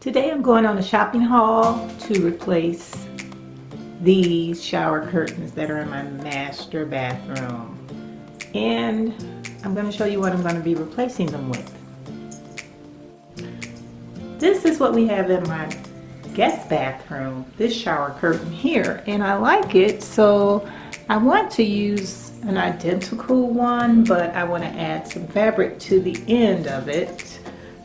Today I'm going on a shopping haul to replace these shower curtains that are in my master bathroom. And I'm going to show you what I'm going to be replacing them with. This is what we have in my guest bathroom, this shower curtain here. And I like it, so I want to use an identical one, but I want to add some fabric to the end of it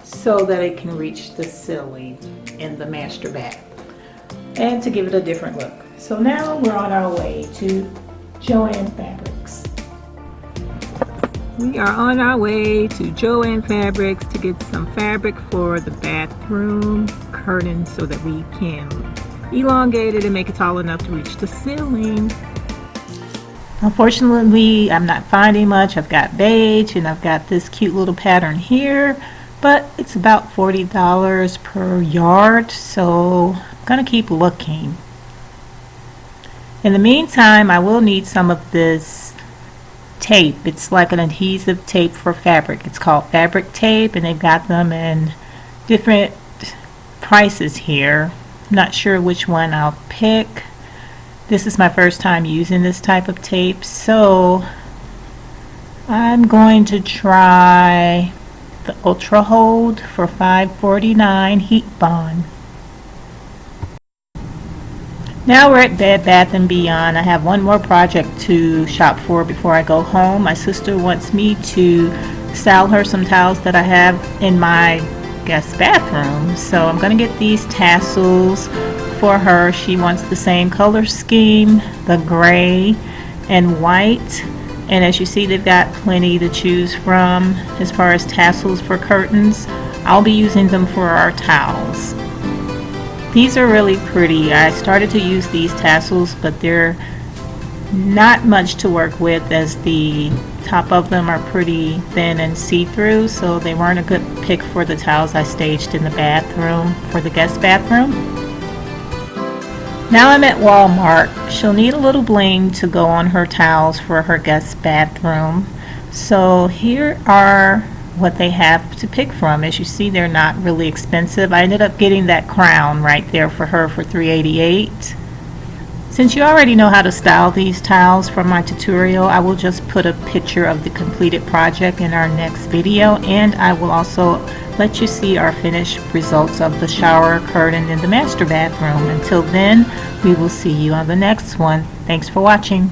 so that it can reach the ceiling in the master bath and to give it a different look. So now we're on our way to Joann Fabrics. We are on our way to Joann Fabrics to get some fabric for the bathroom curtain so that we can elongate it and make it tall enough to reach the ceiling. Unfortunately, I'm not finding much. I've got beige and I've got this cute little pattern here, but it's about $40 per yard, so I'm gonna keep looking. In the meantime, I will need some of this tape. It's like an adhesive tape for fabric. It's called fabric tape, and they've got them in different prices here. I'm not sure which one I'll pick. This is my first time using this type of tape, so I'm going to try the Ultra Hold for $5.49 Heat Bond. Now we're at Bed Bath & Beyond. I have one more project to shop for before I go home. My sister wants me to style her some towels that I have in my guest bathroom. So I'm going to get these tassels for her. She wants the same color scheme, the gray and white. And as you see, they've got plenty to choose from as far as tassels for curtains. I'll be using them for our towels. These are really pretty. I started to use these tassels, but they're not much to work with as the top of them are pretty thin and see-through, so they weren't a good pick for the towels I staged in the bathroom for the guest bathroom. Now I'm at Walmart. She'll need a little bling to go on her towels for her guest bathroom. So here are what they have to pick from. As you see, they're not really expensive. I ended up getting that crown right there for her for $3.88. Since you already know how to style these towels from my tutorial, I will just put a picture of the completed project in our next video, and I will also let you see our finished results of the shower curtain in the master bathroom. Until then, we will see you on the next one. Thanks for watching.